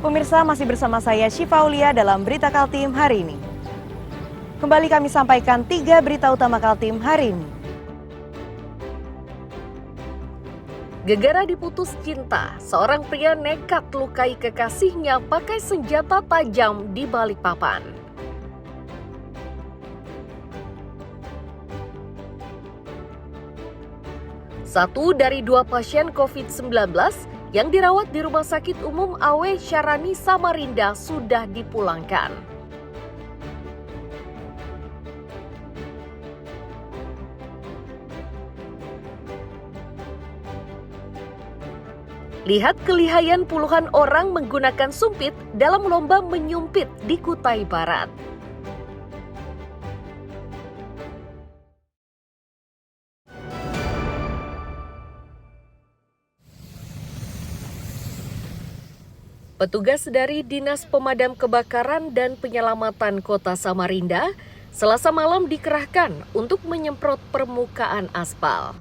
Pemirsa, masih bersama saya Syifa Aulia dalam Berita Kaltim hari ini. Kembali kami sampaikan 3 berita utama Kaltim hari ini. Gegara diputus cinta, seorang pria nekat lukai kekasihnya pakai senjata tajam di Balikpapan. Satu dari 2 pasien COVID-19 yang dirawat di Rumah Sakit Umum Awe Syarani Samarinda sudah dipulangkan. Lihat kelihayan puluhan orang menggunakan sumpit dalam lomba menyumpit di Kutai Barat. Petugas dari Dinas Pemadam Kebakaran dan Penyelamatan Kota Samarinda Selasa malam dikerahkan untuk menyemprot permukaan aspal.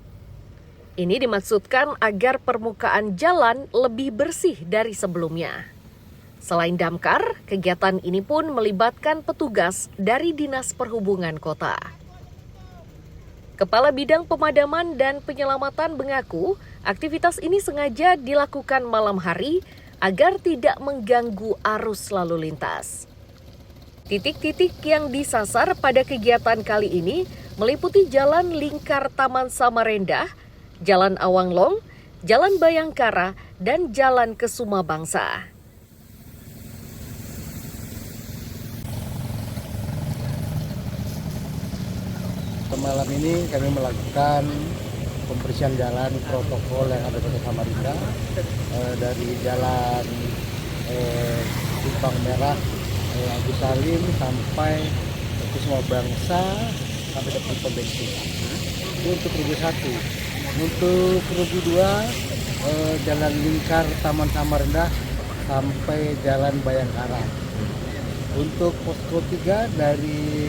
Ini dimaksudkan agar permukaan jalan lebih bersih dari sebelumnya. Selain damkar, kegiatan ini pun melibatkan petugas dari Dinas Perhubungan Kota. Kepala Bidang Pemadaman dan Penyelamatan mengaku aktivitas ini sengaja dilakukan malam hari agar tidak mengganggu arus lalu lintas. Titik-titik yang disasar pada kegiatan kali ini meliputi Jalan Lingkar Taman Samarinda, Jalan Awanglong, Jalan Bayangkara, dan Jalan Kesuma Bangsa. Malam ini kami melakukan pembersihan jalan protokol yang ada di Kota Samarinda, dari Jalan Simpang Merah Agus Salim sampai Kesuma Bangsa sampai ke pom bensin. Itu untuk regu 1. Untuk regu 2 Jalan Lingkar Taman Samarinda sampai Jalan Bayangkara. Untuk posko 3 dari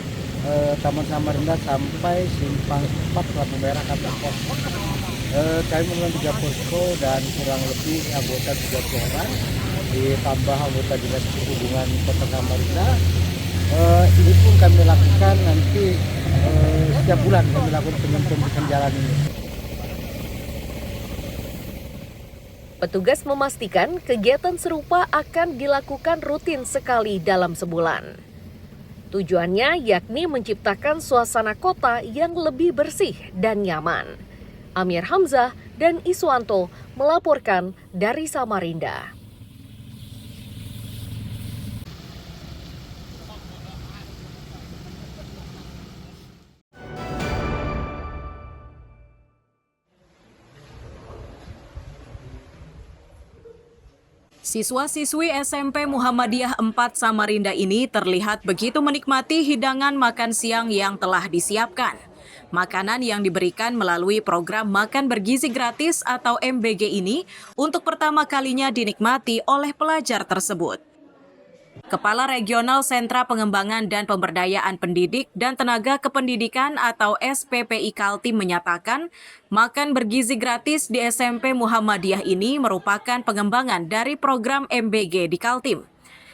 Taman Samarinda sampai Simpang 4 lampu merah kantor pos. Kami menggunakan 3 posko dan kurang lebih anggota 30 orang ditambah anggota Dinas Perhubungan Kota Samarinda. Ini pun kami lakukan nanti setiap bulan kami lakukan pembersihan jalan ini. Petugas memastikan kegiatan serupa akan dilakukan rutin sekali dalam sebulan. Tujuannya yakni menciptakan suasana kota yang lebih bersih dan nyaman. Amir Hamzah dan Iswanto melaporkan dari Samarinda. Siswa-siswi SMP Muhammadiyah 4 Samarinda ini terlihat begitu menikmati hidangan makan siang yang telah disiapkan. Makanan yang diberikan melalui program Makan Bergizi Gratis atau MBG ini untuk pertama kalinya dinikmati oleh pelajar tersebut. Kepala Regional Sentra Pengembangan dan Pemberdayaan Pendidik dan Tenaga Kependidikan atau SPPI Kaltim menyatakan, makan bergizi gratis di SMP Muhammadiyah ini merupakan pengembangan dari program MBG di Kaltim.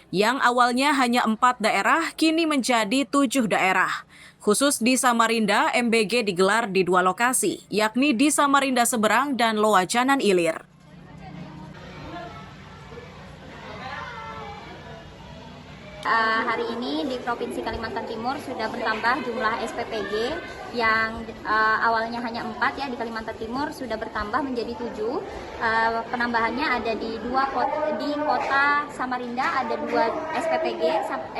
Yang awalnya hanya 4 daerah, kini menjadi 7 daerah. Khusus di Samarinda, MBG digelar di 2 lokasi, yakni di Samarinda Seberang dan Loajanan Ilir. Hari ini di Provinsi Kalimantan Timur sudah bertambah jumlah SPPG yang awalnya hanya 4 ya, di Kalimantan Timur sudah bertambah menjadi 7. Penambahannya ada di kota Samarinda ada 2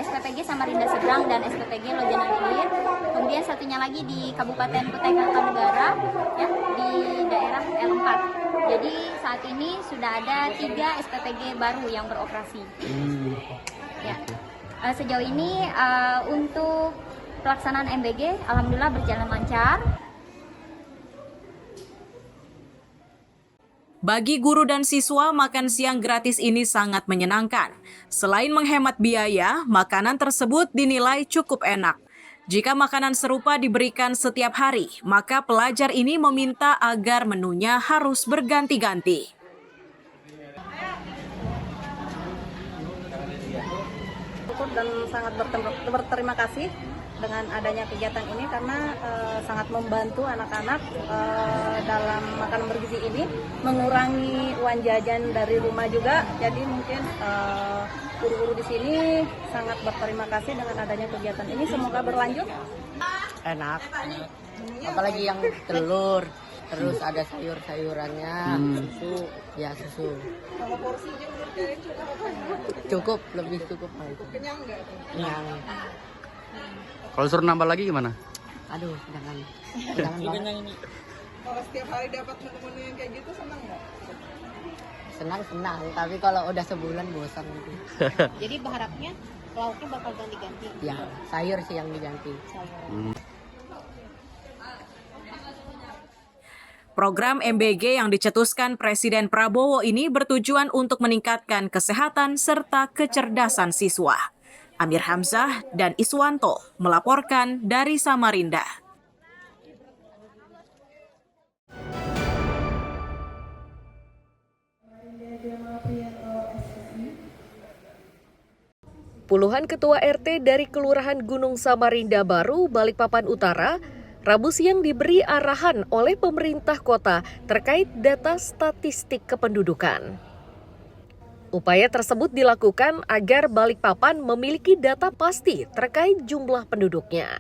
SPPG Samarinda Seberang dan SPPG Lojanan Ilir. Kemudian satunya lagi di Kabupaten Kutai Kartanegara ya, di daerah L4. Jadi saat ini sudah ada 3 SPPG baru yang beroperasi. Ya. Sejauh ini untuk pelaksanaan MBG alhamdulillah berjalan lancar. Bagi guru dan siswa, makan siang gratis ini sangat menyenangkan. Selain menghemat biaya, makanan tersebut dinilai cukup enak. Jika makanan serupa diberikan setiap hari, maka pelajar ini meminta agar menunya harus berganti-ganti. bersyukur dan sangat berterima kasih dengan adanya kegiatan ini karena sangat membantu anak-anak dalam makanan bergizi ini, mengurangi uang jajan dari rumah juga. Jadi mungkin guru-guru di sini sangat berterima kasih dengan adanya kegiatan ini. Semoga berlanjut. Enak, apalagi yang telur, terus ada sayur-sayurannya, susu. Kalau porsi Cukup, lebih cukup lah itu. kenyang nggak? Kenyang. Kalau suruh nambah lagi gimana? Aduh, jangan banget. Kalau setiap hari dapat menu-menu yang kayak gitu senang nggak? Senang, tapi kalau udah sebulan bosan gitu. Jadi berharapnya lauknya bakal ganti-ganti. Ya, sayur sih yang diganti. Program MBG yang dicetuskan Presiden Prabowo ini bertujuan untuk meningkatkan kesehatan serta kecerdasan siswa. Amir Hamzah dan Iswanto melaporkan dari Samarinda. Puluhan ketua RT dari Kelurahan Gunung Samarinda Baru, Balikpapan Utara, Rabu siang diberi arahan oleh pemerintah kota terkait data statistik kependudukan. Upaya tersebut dilakukan agar Balikpapan memiliki data pasti terkait jumlah penduduknya.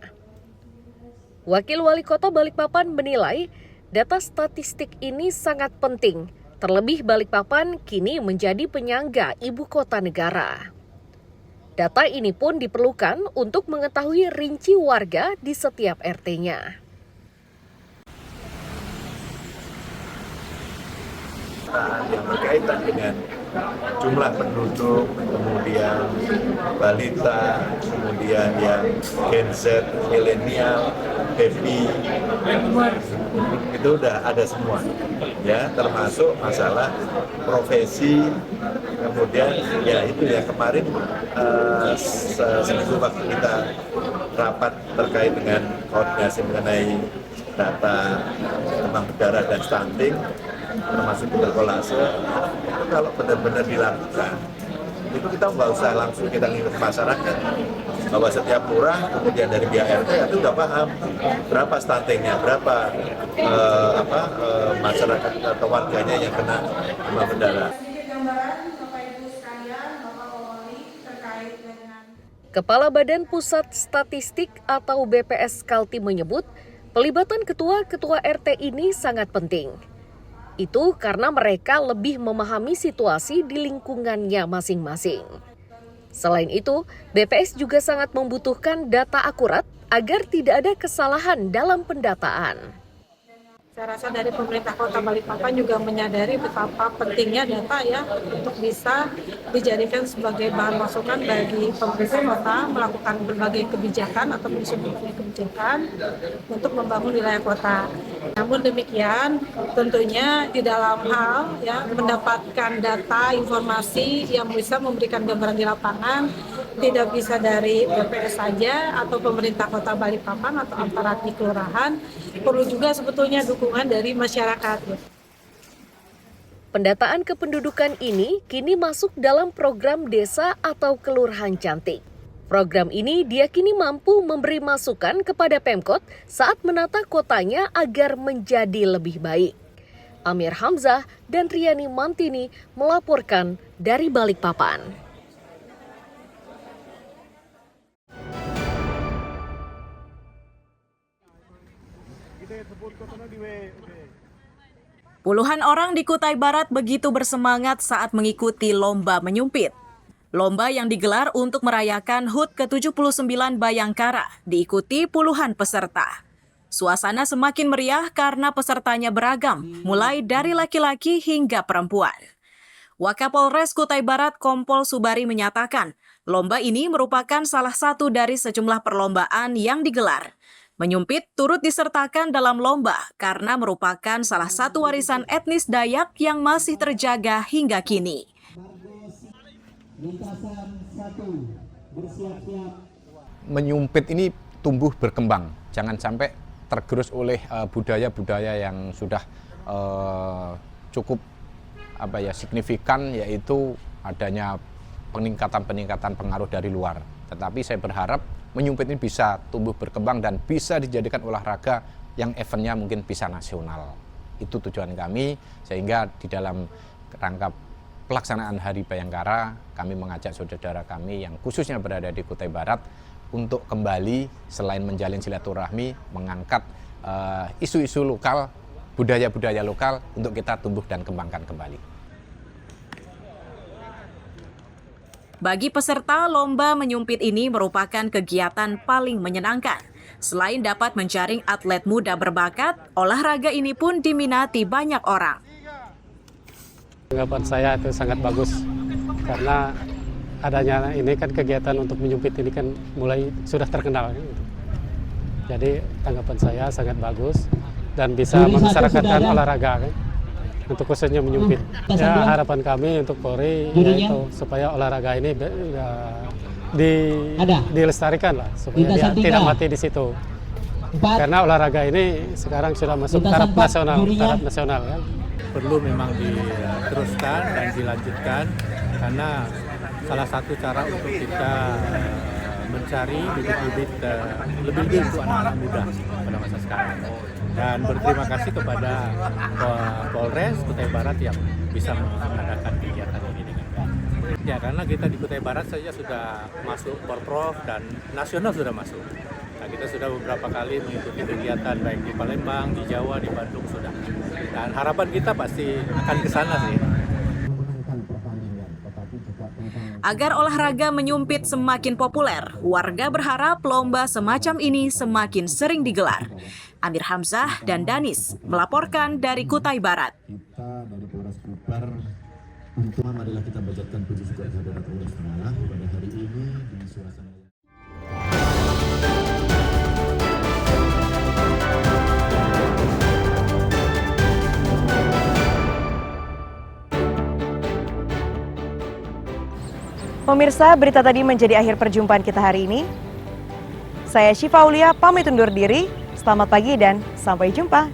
Wakil Wali Kota Balikpapan menilai data statistik ini sangat penting, terlebih Balikpapan kini menjadi penyangga ibu kota negara. Data ini pun diperlukan untuk mengetahui rinci warga di setiap RT-nya. Yang berkaitan dengan jumlah penduduk, kemudian balita, kemudian yang Gen Z, milenial, baby, itu udah ada semua, ya, termasuk masalah profesi, kemudian ya itu ya kemarin seminggu waktu kita rapat terkait dengan koordinasi mengenai data demam berdarah dan stunting, termasuk tuberkulose, itu kalau benar-benar dilakukan, itu kita nggak usah langsung kita ngikut masyarakat, bahwa setiap lurah kemudian dari pihak RT itu udah paham berapa stuntingnya, berapa masyarakat atau warganya yang kena demam berdarah. Kepala Badan Pusat Statistik atau BPS Kaltim menyebut, pelibatan ketua-ketua RT ini sangat penting. Itu karena mereka lebih memahami situasi di lingkungannya masing-masing. Selain itu, BPS juga sangat membutuhkan data akurat agar tidak ada kesalahan dalam pendataan. Saya rasa dari pemerintah Kota Balikpapan juga menyadari betapa pentingnya data ya untuk bisa dijadikan sebagai bahan masukan bagi pemerintah kota melakukan berbagai kebijakan atau menyusun kebijakan untuk membangun wilayah kota. Namun demikian, tentunya di dalam hal ya mendapatkan data informasi yang bisa memberikan gambaran di lapangan tidak bisa dari BPS saja atau pemerintah Kota Balikpapan atau aparat di kelurahan, perlu juga sebetulnya dukungan dari masyarakat. Pendataan kependudukan ini kini masuk dalam program desa atau kelurahan cantik. Program ini diyakini mampu memberi masukan kepada Pemkot saat menata kotanya agar menjadi lebih baik. Amir Hamzah dan Riani Mantini melaporkan dari Balikpapan. Puluhan orang di Kutai Barat begitu bersemangat saat mengikuti lomba menyumpit. Lomba yang digelar untuk merayakan HUT ke-79 Bayangkara diikuti puluhan peserta. Suasana semakin meriah karena pesertanya beragam, mulai dari laki-laki hingga perempuan. Wakapolres Kutai Barat Kompol Subari menyatakan, lomba ini merupakan salah satu dari sejumlah perlombaan yang digelar. Menyumpit turut disertakan dalam lomba karena merupakan salah satu warisan etnis Dayak yang masih terjaga hingga kini. Menyumpit ini tumbuh berkembang, jangan sampai tergerus oleh budaya-budaya yang sudah cukup signifikan, yaitu adanya peningkatan pengaruh dari luar. Tetapi saya berharap menyumpit ini bisa tumbuh berkembang dan bisa dijadikan olahraga yang eventnya mungkin bisa nasional. Itu tujuan kami, sehingga di dalam rangka pelaksanaan Hari Bayangkara, kami mengajak saudara kami yang khususnya berada di Kutai Barat untuk kembali selain menjalin silaturahmi, mengangkat isu-isu lokal, budaya-budaya lokal untuk kita tumbuh dan kembangkan kembali. Bagi peserta, lomba menyumpit ini merupakan kegiatan paling menyenangkan. Selain dapat menjaring atlet muda berbakat, olahraga ini pun diminati banyak orang. Tanggapan saya itu sangat bagus, karena adanya ini kan kegiatan untuk menyumpit ini kan mulai sudah terkenal. Jadi tanggapan saya sangat bagus dan bisa memasyarakat ya. olahraga kan, untuk khususnya menyumpit. Ya, harapan kami untuk Polri yaitu supaya olahraga ini dilestarikan lah, supaya dia tidak mati di situ. Karena olahraga ini sekarang sudah masuk taraf nasional kan. Perlu memang diteruskan dan dilanjutkan, karena salah satu cara untuk kita mencari bibit-bibit lebih untuk anak-anak muda pada masa sekarang. Dan berterima kasih kepada Polres Kutai Barat yang bisa mengadakan kegiatan ini dengan baik. Ya, karena kita di Kutai Barat saja sudah masuk Porprov dan nasional sudah masuk. Nah, kita sudah beberapa kali mengikuti kegiatan baik di Palembang, di Jawa, di Bandung sudah. Dan harapan kita pasti akan ke sana sih. Agar olahraga menyumpit semakin populer, warga berharap lomba semacam ini semakin sering digelar. Amir Hamzah dan Danis melaporkan dari Kutai Barat. Kita dari Polres Kubar, marilah kita bajatkan puji syukur kehadirat Allah SWT pada hari ini di suasana. Pemirsa, berita tadi menjadi akhir perjumpaan kita hari ini. Saya Syifa Aulia, pamit undur diri. Selamat pagi dan sampai jumpa.